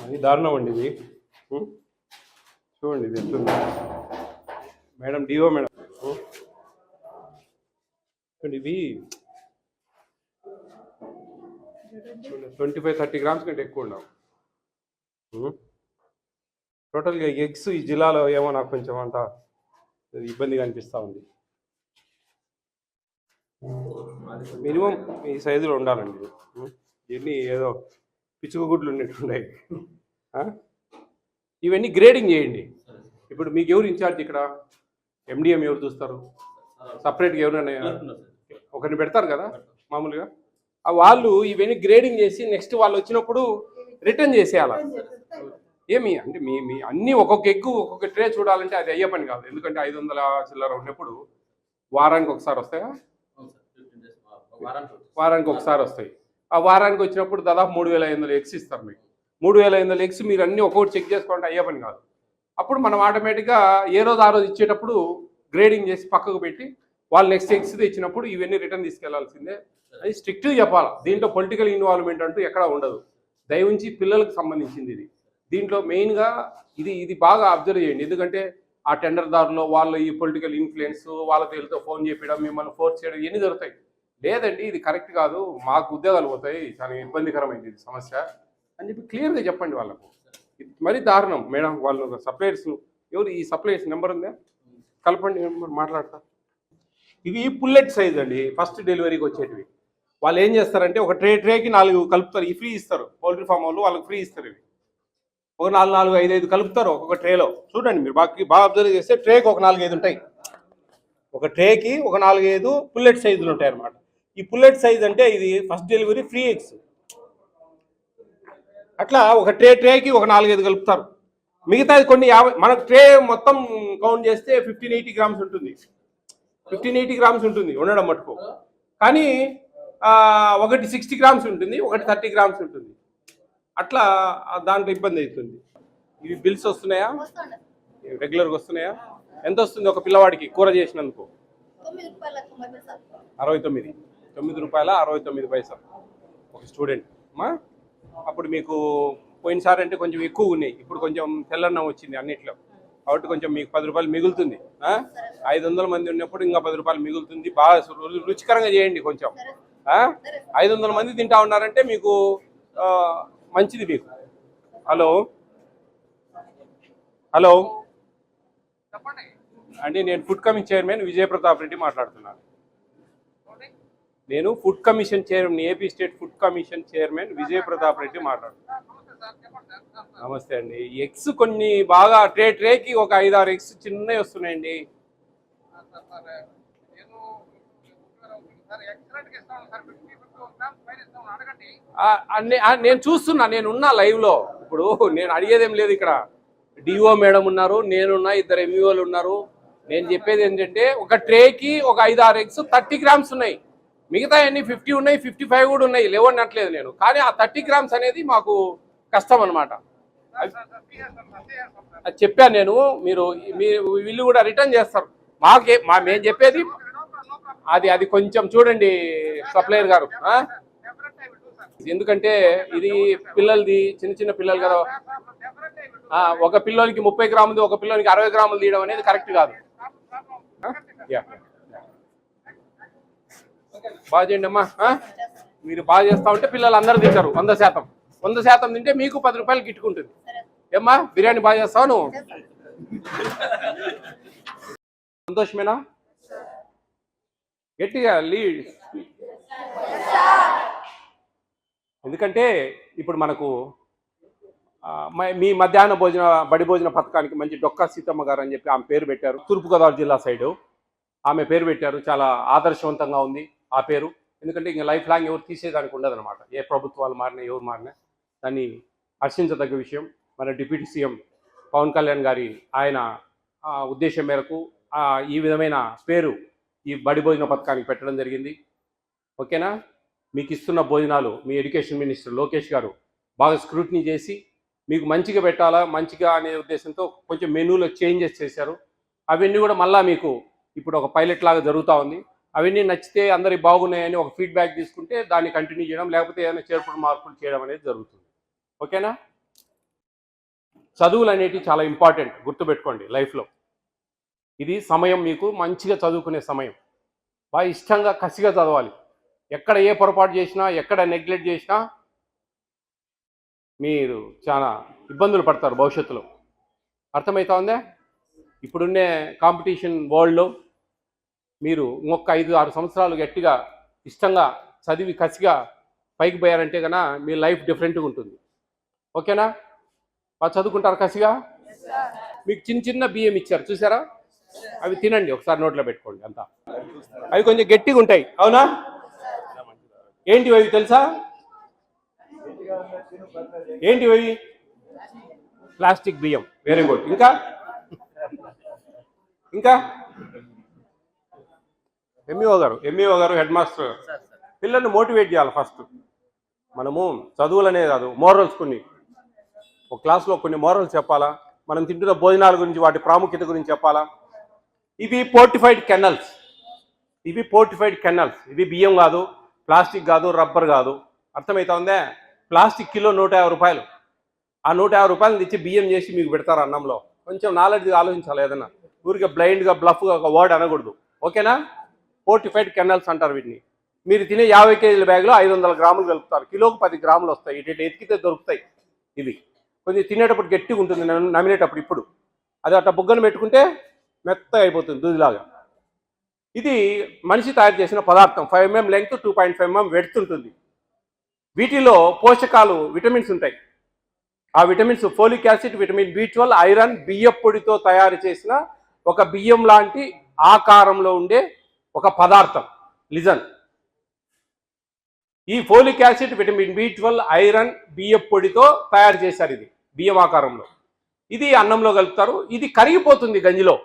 అది దారుణం అండి ఇది. ఉం? చూడండి ఇది ఎట్లుంది. మేడం డిఓ మేడం, చూడండి ఇవి 25-30 గ్రామ్స్ కంటే ఎక్కువ ఉండవు. టోటల్గా ఎగ్స్ ఈ జిల్లాలో ఏమో నాకు కొంచెం అంత ఇబ్బందిగా అనిపిస్తూ ఉంది. మినిమం ఈ సైజులో ఉండాలండి. ఇవన్నీ ఏదో పిచ్చుక గుడ్లు ఉన్నట్టున్నాయి. ఇవన్నీ గ్రేడింగ్ చేయండి. ఇప్పుడు మీకు ఎవరు ఇన్ఛార్జ్ ఇక్కడ? ఎండిఎం ఎవరు చూస్తారు? సపరేట్గా ఎవరైనా ఒకరిని పెడతారు కదా మామూలుగా. వాళ్ళు ఇవన్నీ గ్రేడింగ్ చేసి నెక్స్ట్ వాళ్ళు వచ్చినప్పుడు రిటర్న్ చేసేయాలి. ఏమి అంటే మీ అన్నీ ఒక్కొక్క ఎగ్గు ఒక్కొక్క ట్రే చూడాలంటే అది అయ్యే పని కాదు. ఎందుకంటే 500 చిల్లర ఉన్నప్పుడు వారానికి ఒకసారి వస్తాయా? వారానికి ఒకసారి వస్తాయి. ఆ వారానికి వచ్చినప్పుడు దాదాపు 3500 ఎగ్స్ ఇస్తారు మీకు. 3500 ఎగ్స్ మీరు అన్నీ ఒక్కొక్కటి చెక్ చేసుకోవాలంటే అయ్యే పని కాదు. అప్పుడు మనం ఆటోమేటిక్గా ఏ రోజు ఆ రోజు ఇచ్చేటప్పుడు గ్రేడింగ్ చేసి పక్కకు పెట్టి వాళ్ళు నెక్స్ట్ ఎగ్స్ ఇచ్చినప్పుడు ఇవన్నీ రిటర్న్ తీసుకెళ్లాల్సిందే. అది స్ట్రిక్ట్గా చెప్పాలి. దీంట్లో పొలిటికల్ ఇన్వాల్వ్మెంట్ అంటూ ఎక్కడా ఉండదు. దయవుంచి పిల్లలకు సంబంధించింది ఇది. దీంట్లో మెయిన్గా ఇది బాగా అబ్జర్వ్ చేయండి. ఎందుకంటే ఆ టెండర్దారులో వాళ్ళ ఈ పొలిటికల్ ఇన్ఫ్లుయెన్స్, వాళ్ళ పేరుతో ఫోన్ చేయడం, మిమ్మల్ని ఫోర్స్ చేయడం ఇవన్నీ జరుగుతాయి. లేదండి ఇది కరెక్ట్ కాదు, మాకు ఉద్యోగాలు పోతాయి, చాలా ఇబ్బందికరమైంది ఇది సమస్య అని చెప్పి క్లియర్గా చెప్పండి వాళ్ళకు. ఇది మరీ దారుణం మేడం. వాళ్ళు సప్లయర్స్ ఎవరు, ఈ సప్లయర్స్ నెంబర్ ఉందా? కలపండి, మాట్లాడతా. ఇవి పుల్లెట్ సైజ్ అండి, ఫస్ట్ డెలివరీకి వచ్చేటివి. వాళ్ళు ఏం చేస్తారంటే ఒక ట్రేకి 4 కలుపుతారు. ఈ ఫ్రీ ఇస్తారు పౌల్ట్రీ ఫామ్ వాళ్ళు, వాళ్ళకి ఫ్రీ ఇస్తారు. ఇవి ఒక 4, 5 కలుపుతారు ఒక్కొక్క ట్రేలో. చూడండి మీరు బాగా అబ్జర్వ్ చేస్తే ట్రేకి ఒక 4-5 ఉంటాయి. ఒక ట్రేకి ఒక 4-5 పుల్లెట్ సైజులు ఉంటాయి అన్నమాట. ఈ పుల్లెట్ సైజ్ అంటే ఇది ఫస్ట్ డెలివరీ ఫ్రీ ఎగ్స్. అట్లా ఒక ట్రేకి ఒక 4-5 కలుపుతారు. మిగతాది కొన్ని 50, మనకు ట్రే మొత్తం కౌంట్ చేస్తే 1580 గ్రామ్స్ ఉంటుంది. 1580 గ్రామ్స్ ఉంటుంది ఉండడం మటుకు. కానీ ఒకటి 60 గ్రామ్స్ ఉంటుంది, ఒకటి 30 గ్రామ్స్ ఉంటుంది. అట్లా దాంట్లో ఇబ్బంది అవుతుంది. ఇవి బిల్స్ వస్తున్నాయా? రెగ్యులర్గా వస్తున్నాయా? ఎంత వస్తుంది ఒక పిల్లవాడికి కూర చేసినందుకు? 9 రూపాయల 69 పైసలు ఒక స్టూడెంట్ అమ్మా. అప్పుడు మీకు పోయినసారి అంటే కొంచెం ఎక్కువ ఉన్నాయి, ఇప్పుడు కొంచెం తెల్లన్నం వచ్చింది అన్నిట్లో, కాబట్టి కొంచెం మీకు 10 రూపాయలు మిగులుతుంది. 500 మంది ఉన్నప్పుడు ఇంకా 10 రూపాయలు మిగులుతుంది. బాగా రుచికరంగా చేయండి కొంచెం. 500 మంది తింటా ఉన్నారంటే మీకు మంచిది మీకు. హలో హలో అండి, నేను food commission chairman Vijay Pratap Reddy మాట్లాడుతున్నాను. నేను food commission chairman, AP state food commission chairman Vijay Pratap Reddy మాట్లాడుతున్నాను. నమస్తే అండి. ఎగ్స్ కొన్ని బాగా ట్రేకి ఒక 5-6 ఎగ్స్ చిన్నవి వస్తున్నాయండి. నేను చూస్తున్నా, నేనున్నా లైవ్లో. ఇప్పుడు నేను అడిగేదేం లేదు. ఇక్కడ డిఓ మేడం ఉన్నారు, నేనున్నా, 2 ఎంఈఓలు ఉన్నారు. నేను చెప్పేది ఏంటంటే ఒక ట్రేకి ఒక 5-6 ఎగ్స్ 30 గ్రామ్స్ ఉన్నాయి. మిగతా అన్ని 50 ఉన్నాయి, 55 కూడా ఉన్నాయి, లేవనట్లేదు నేను. కానీ ఆ 30 గ్రామ్స్ అనేది మాకు కష్టం అనమాట. అది చెప్పాను నేను. మీరు వీళ్ళు కూడా రిటర్న్ చేస్తారు. మేము చెప్పేది అది కొంచెం చూడండి సప్లయర్ గారు. ఎందుకంటే ఇది పిల్లలది, చిన్న పిల్లలు కదా. ఒక పిల్లోనికి 30 గ్రాములు, ఒక పిల్లోనికి 60 గ్రాములు తీయడం అనేది కరెక్ట్ కాదు. బాగా చేయండి అమ్మా. మీరు బాగా చేస్తా ఉంటే పిల్లలు అందరూ తింటారు. 100% తింటే మీకు 10 రూపాయలు గిట్టుకుంటుంది. ఏమ్మా బిర్యానీ బాగా చేస్తావు నువ్వు? సంతోషమేనా? గట్టిగా లీడ్. ఎందుకంటే ఇప్పుడు మనకు మీ మధ్యాహ్న బడి భోజన పథకానికి మంచి డొక్కా సీతమ్మ గారు అని చెప్పి ఆమె పేరు పెట్టారు. తూర్పుగోదావరి జిల్లా సైడు ఆమె పేరు పెట్టారు. చాలా ఆదర్శవంతంగా ఉంది ఆ పేరు. ఎందుకంటే ఇంకా లైఫ్ లాంగ్ ఎవరు తీసేదానికి ఉండదు అనమాట. ఏ ప్రభుత్వాలు మారినా ఎవరు మారినా దాన్ని హర్షించదగ్గ విషయం. మన డిప్యూటీ సీఎం పవన్ కళ్యాణ్ గారి ఆయన ఉద్దేశం మేరకు ఈ విధమైన పేరు ఈ బడి భోజన పథకానికి పెట్టడం జరిగింది. ఓకేనా? మీకు ఇస్తున్న భోజనాలు మీ ఎడ్యుకేషన్ మినిస్టర్ లోకేష్ గారు బాగా స్క్రూటినీ చేసి మీకు మంచిగా పెట్టాలా, మంచిగా అనే ఉద్దేశంతో కొంచెం మెనూలో చేంజెస్ చేశారు. అవన్నీ కూడా మళ్ళీ మీకు ఇప్పుడు ఒక పైలట్ లాగా జరుగుతూ ఉంది. అవన్నీ నచ్చితే అందరికి బాగున్నాయని ఒక ఫీడ్బ్యాక్ తీసుకుంటే దాన్ని కంటిన్యూ చేయడం, లేకపోతే ఏదైనా చేర్పుడు మార్పులు చేయడం అనేది జరుగుతుంది. ఓకేనా? చదువులు అనేటివి చాలా ఇంపార్టెంట్, గుర్తుపెట్టుకోండి లైఫ్లో. ఇది సమయం మీకు మంచిగా చదువుకునే సమయం. బాగా ఇష్టంగా కసిగా చదవాలి. ఎక్కడ ఏ పొరపాటు చేసినా, ఎక్కడ నెగ్లెక్ట్ చేసినా మీరు చాలా ఇబ్బందులు పడతారు భవిష్యత్తులో. అర్థమవుతా ఉందే? ఇప్పుడున్నే కాంపిటీషన్ వరల్డ్లో మీరు ఇంకొక 5-6 సంవత్సరాలు గట్టిగా ఇష్టంగా చదివి కసిగా పైకి పోయారంటే కన్నా మీ లైఫ్ డిఫరెంట్గా ఉంటుంది. ఓకేనా? బాగా చదువుకుంటారు కసిగా. మీకు చిన్న చిన్న బియ్యం ఇచ్చారు చూసారా, అవి తినండి, ఒకసారి నోట్లో పెట్టుకోండి అంతా. అవి కొంచెం గట్టిగా ఉంటాయి, అవునా? ఏంటివి అవి తెలుసా? ఏంటివి అవి? ప్లాస్టిక్ బియ్యం. Very good. ఇంకా ఇంకా ఎంఈఓ గారు హెడ్ మాస్టర్ పిల్లల్ని మోటివేట్ చేయాలి. ఫస్ట్ మనము చదువులనే కాదు, మోరల్స్ ఒక క్లాస్లో కొన్ని మోరల్స్ చెప్పాలా, మనం తింటున్న భోజనాల గురించి వాటి ప్రాముఖ్యత గురించి చెప్పాలా. ఇవి పోర్టిఫైడ్ కెనల్స్, ఇవి బియ్యం కాదు, ప్లాస్టిక్ కాదు, రబ్బర్ కాదు. అర్థమవుతా ఉందే? ప్లాస్టిక్ కిలో 150 రూపాయలు. ఆ 150 రూపాయలు తెచ్చి బియ్యం చేసి మీకు పెడతారు అన్నంలో. కొంచెం నాలెడ్జ్గా ఆలోచించాలి. ఏదన్నా ఊరికే బ్లైండ్గా బ్లఫ్గా ఒక వర్డ్ అనకూడదు. ఓకేనా? పోర్టిఫైడ్ కెనల్స్ అంటారు వీటిని. మీరు తినే 50 కేజీల బ్యాగ్లో 500 గ్రాములు కలుపుతారు. కిలోకి 10 గ్రాములు వస్తాయి. ఇటు ఎతికితే దొరుకుతాయి. ఇవి కొంచెం తినేటప్పుడు గట్టిగా ఉంటుంది, నమిలేటప్పుడు. ఇప్పుడు అది అట్లా బుగ్గను పెట్టుకుంటే మెత్తగా అయిపోతుంది, దూదిలాగా. ఇది మనిషి తయారు చేసిన పదార్థం. 5 mm లెంగ్త్, 2.5 mm వెడ్త్ ఉంటుంది. వీటిలో పోషకాలు, విటమిన్స్ ఉంటాయి. ఆ vitamins folic acid, vitamin B12, iron, బియ్యం పొడితో తయారు చేసిన ఒక బియ్యం లాంటి ఆకారంలో ఉండే ఒక పదార్థం. లిజన్, ఈ folic acid, vitamin B12, iron, బియ్యం పొడితో తయారు చేశారు. ఇది బియ్యం ఆకారంలో. ఇది అన్నంలో కలుపుతారు. ఇది కరిగిపోతుంది గంజిలో.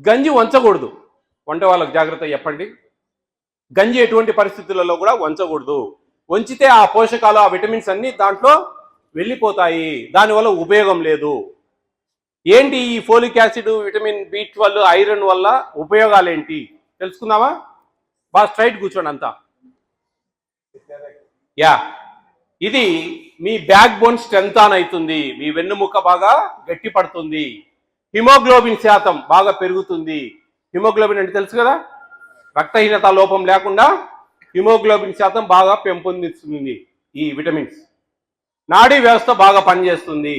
గంజి వంచకూడదు. వంట వాళ్ళకు జాగ్రత్త చెప్పండి. గంజి ఎటువంటి పరిస్థితులలో కూడా వంచకూడదు. వంచితే ఆ పోషకాలు, ఆ విటమిన్స్ అన్నీ దాంట్లో వెళ్ళిపోతాయి. దానివల్ల ఉపయోగం లేదు. ఏంటి ఈ folic acid, vitamin B12, iron వల్ల ఉపయోగాలు ఏంటి తెలుసుకుందామా? బాగా స్ట్రైట్ కూర్చోండి అంతా. ఇది మీ బ్యాక్ బోన్ స్ట్రెంత్ ఆన్ అవుతుంది. మీ వెన్నుముక్క బాగా గట్టి పడుతుంది. హిమోగ్లోబిన్ శాతం బాగా పెరుగుతుంది. హిమోగ్లోబిన్ అంటే తెలుసు కదా, రక్తహీనత లోపం లేకుండా హిమోగ్లోబిన్ శాతం బాగా పెంపొందిస్తుంది ఈ విటమిన్స్. నాడీ వ్యవస్థ బాగా పనిచేస్తుంది.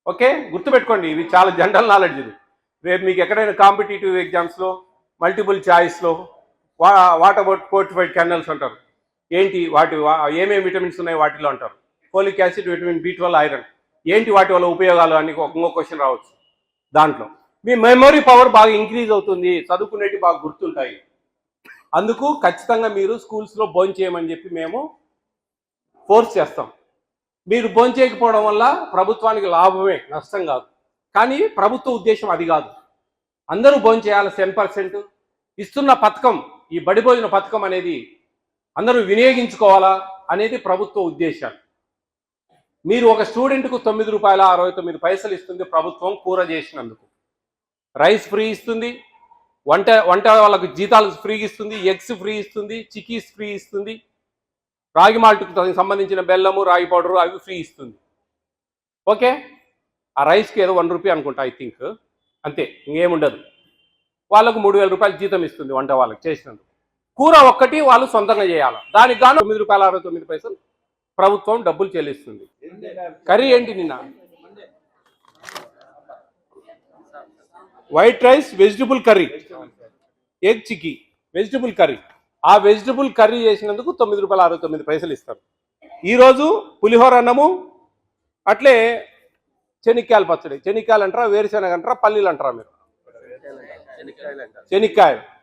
ఓకే, గుర్తుపెట్టుకోండి, ఇవి చాలా జనరల్ నాలెడ్జ్. ఇది రేపు మీకు ఎక్కడైనా కాంపిటేటివ్ ఎగ్జామ్స్లో, మల్టిపుల్ చాయిస్లో వాట్ అబౌట్ పోర్టిఫైడ్ కెనల్స్ అంటారు. ఏంటి వాటి ఏమేమి విటమిన్స్ ఉన్నాయి వాటిలో అంటారు. Folic acid, vitamin B12, iron ఏంటి, వాటి వల్ల ఉపయోగాలు అని ఇంకో క్వశ్చన్ రావచ్చు. దాంట్లో మీ మెమొరీ పవర్ బాగా ఇంక్రీజ్ అవుతుంది. చదువుకునేవి బాగా గుర్తుంటాయి. అందుకు ఖచ్చితంగా మీరు స్కూల్స్లో భోంచేయమని చెప్పి మేము ఫోర్స్ చేస్తాం. మీరు భోంచేయకపోవడం వల్ల ప్రభుత్వానికి లాభమే, నష్టం కాదు. కానీ ప్రభుత్వ ఉద్దేశం అది కాదు. అందరూ భోంచేయాలి. 10% ఇస్తున్న పథకం, ఈ బడి భోజన పథకం అనేది అందరూ వినియోగించుకోవాలా అనేది ప్రభుత్వ ఉద్దేశం. మీరు ఒక స్టూడెంట్కు ₹9.69 ఇస్తుంది ప్రభుత్వం కూర చేసినందుకు. రైస్ ఫ్రీ ఇస్తుంది, వంట వాళ్ళకు జీతాలు ఫ్రీగా ఇస్తుంది, ఎగ్స్ ఫ్రీ ఇస్తుంది, చిక్కీస్ ఫ్రీ ఇస్తుంది, రాగి మాల్ట్కు సంబంధించిన బెల్లము, రాగి పౌడరు అవి ఫ్రీ ఇస్తుంది. ఓకే, ఆ రైస్కి ఏదో ₹1 అనుకుంటా, ఐ థింక్, అంతే, ఇంకేముండదు. వాళ్ళకు ₹3,000 జీతం ఇస్తుంది వంట వాళ్ళకి చేసినందుకు. కూర ఒక్కటి వాళ్ళు సొంతంగా చేయాలి. దానికి గాను ₹9.69 ప్రభుత్వం డబ్బులు చెల్లిస్తుంది. కర్రీ ఏంటి నిన్న? White rice, vegetable curry, egg chikki, vegetable curry. ఆ వెజిటబుల్ కర్రీ చేసినందుకు ₹9.69 ఇస్తారు. ఈరోజు పులిహోర అన్నము, అట్లే చెనిక్కాయల పచ్చడి. చెనిక్కాయలు అంటారా, వేరుశెనగ అంటారా, పల్లీలు అంటారా మీరు?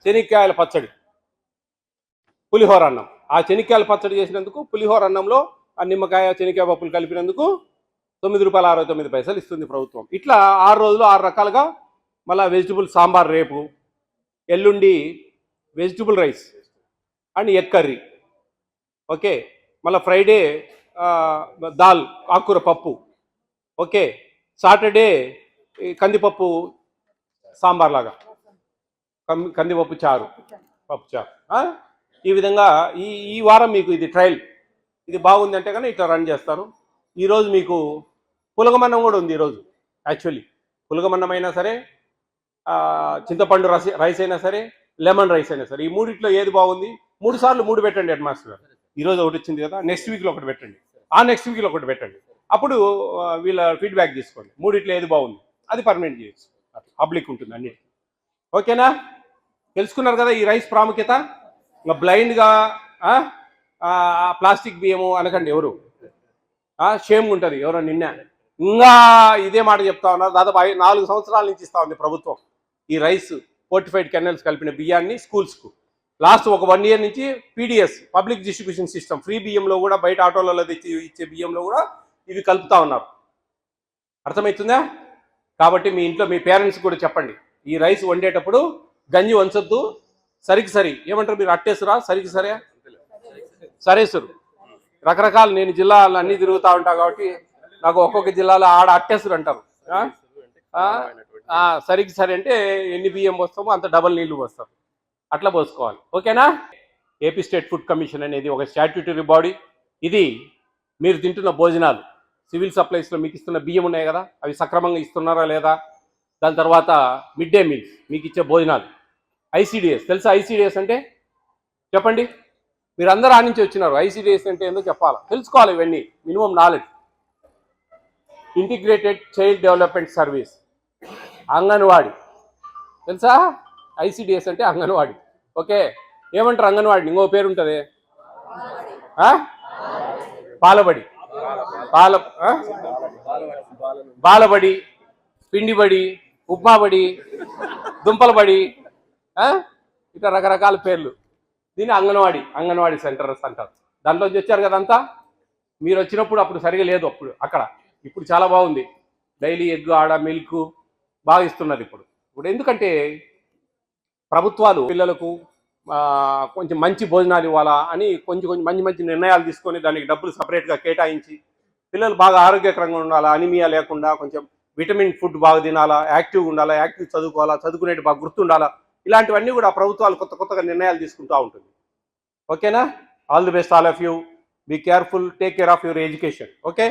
చెనిక్కాయల పచ్చడి, పులిహోర అన్నం. ఆ చెనిక్కాయల పచ్చడి చేసినందుకు, పులిహోర అన్నంలో ఆ నిమ్మకాయ, చెనిక్కాయ పప్పులు కలిపినందుకు ₹9.69 ఇస్తుంది ప్రభుత్వం. ఇట్లా 6 రోజులు 6 రకాలుగా. మళ్ళీ వెజిటబుల్ సాంబార్ రేపు, ఎల్లుండి vegetable rice and egg curry. Okay, మళ్ళీ ఫ్రైడే దాల్, ఆకుకూర పప్పు. ఓకే, సాటర్డే కందిపప్పు సాంబార్ లాగా, కందిపప్పు చారు, పప్పు చారు. ఈ విధంగా ఈ వారం మీకు ఇది ట్రయల్. ఇది బాగుంది అంటే కానీ ఇట్లా రన్ చేస్తారు. ఈరోజు మీకు పులగమన్నం కూడా ఉంది ఈరోజు. యాక్చువల్లీ పులగమన్నం అయినా సరే, చింతపండు రైస్ అయినా సరే, లెమన్ రైస్ అయినా సరే, ఈ మూడిట్లో ఏది బాగుంది? 3 సార్లు 3 పెట్టండి హెడ్ మాస్టర్ గారు. ఈరోజు ఒకటి వచ్చింది కదా, నెక్స్ట్ వీక్లో ఒకటి పెట్టండి, ఆ నెక్స్ట్ వీక్లో ఒకటి పెట్టండి. అప్పుడు వీళ్ళ ఫీడ్బ్యాక్ తీసుకోండి, మూడిట్లో ఏది బాగుంది, అది పర్మనెంట్ చేయొచ్చు. పబ్లిక్ ఉంటుంది అన్నిటికీ. ఓకేనా? తెలుసుకున్నారు కదా ఈ రైస్ ప్రాముఖ్యత. ఇంకా బ్లైండ్గా ప్లాస్టిక్ బియ్యము అనకండి ఎవరు. షేమ్ ఉంటుంది ఎవరో నిన్న ఇంకా ఇదే మాట చెప్తా ఉన్నారు. దాదాపు 4 సంవత్సరాల నుంచి ఇస్తా ఉంది ప్రభుత్వం ఈ రైస్ ఫోర్టిఫైడ్ కెనల్స్ కలిపిన బియ్యాన్ని స్కూల్స్కు. లాస్ట్ ఒక 1 ఇయర్ నుంచి PDS public distribution system free బియ్యంలో కూడా, బయట ఆటోలలో తెచ్చి ఇచ్చే బియ్యంలో కూడా ఇవి కలుపుతా ఉన్నారు. అర్థమవుతుందా? కాబట్టి మీ ఇంట్లో మీ పేరెంట్స్ కూడా చెప్పండి, ఈ రైస్ వండేటప్పుడు గంజి వంచొద్దు, సరికి సరి ఏమంటారు మీరు, అట్టేసురా, సరికి సరే, సరేసురు రకరకాలు. నేను జిల్లాలు అన్నీ తిరుగుతూ ఉంటాను కాబట్టి నాకు ఒక్కొక్క జిల్లాలో ఆడ అట్టేసురు అంటారు. సరికి సరి అంటే ఎన్ని బియ్యం పోస్తామో అంత డబల్ నీళ్లు పోస్తాం, అట్లా పోసుకోవాలి. ఓకేనా? ఏపీ స్టేట్ ఫుడ్ కమిషన్ అనేది ఒక స్టాట్యూటరీ బాడీ. ఇది మీరు తింటున్న భోజనాలు, సివిల్ సప్లైస్లో మీకు ఇస్తున్న బియ్యం ఉన్నాయి కదా, అవి సక్రమంగా ఇస్తున్నారా లేదా, దాని తర్వాత మిడ్ డే మీల్స్ మీకు ఇచ్చే భోజనాలు. ఐసీడిఎస్ తెలుసా? ఐసీడిఎస్ అంటే చెప్పండి. మీరు అందరూ ఆ నుంచి వచ్చినారు. ఐసీడిఎస్ అంటే ఏందో చెప్పాలి, తెలుసుకోవాలి ఇవన్నీ, minimum knowledge. Integrated child development service, anganwadi తెలుసా? ఐసీడిఎస్ అంటే అంగన్వాడీ. ఓకే, ఏమంటారు అంగన్వాడిని? ఇంకో పేరు ఉంటుంది, పాలబడి, బాలబడి, పిండిబడి, ఉప్మాబడి, దుంపలబడి, ఇట్లా రకరకాల పేర్లు. దీన్ని అంగన్వాడీ సెంటర్స్ అంటారు. దాంట్లో వచ్చారు కదంతా. మీరు వచ్చినప్పుడు అప్పుడు సరిగా లేదు అప్పుడు అక్కడ, ఇప్పుడు చాలా బాగుంది. డైలీ ఎగ్, ఆడ మిల్క్ బాగా ఇస్తున్నారు ఇప్పుడు. ఎందుకంటే ప్రభుత్వాలు పిల్లలకు కొంచెం మంచి భోజనాలు ఇవ్వాలా అని కొంచెం మంచి నిర్ణయాలు తీసుకొని దానికి డబ్బులు సపరేట్గా కేటాయించి, పిల్లలు బాగా ఆరోగ్యకరంగా ఉండాలా, అనిమియా లేకుండా కొంచెం విటమిన్ ఫుడ్ బాగా తినాలా, యాక్టివ్గా ఉండాలా, యాక్టివ్ చదువుకోవాలా, చదువుకునేది బాగా గుర్తుండాలా, ఇలాంటివన్నీ కూడా ప్రభుత్వాలు కొత్తగా నిర్ణయాలు తీసుకుంటూ ఉంటుంది. ఓకేనా? All the best all of you. Be careful, take care of your education. Okay.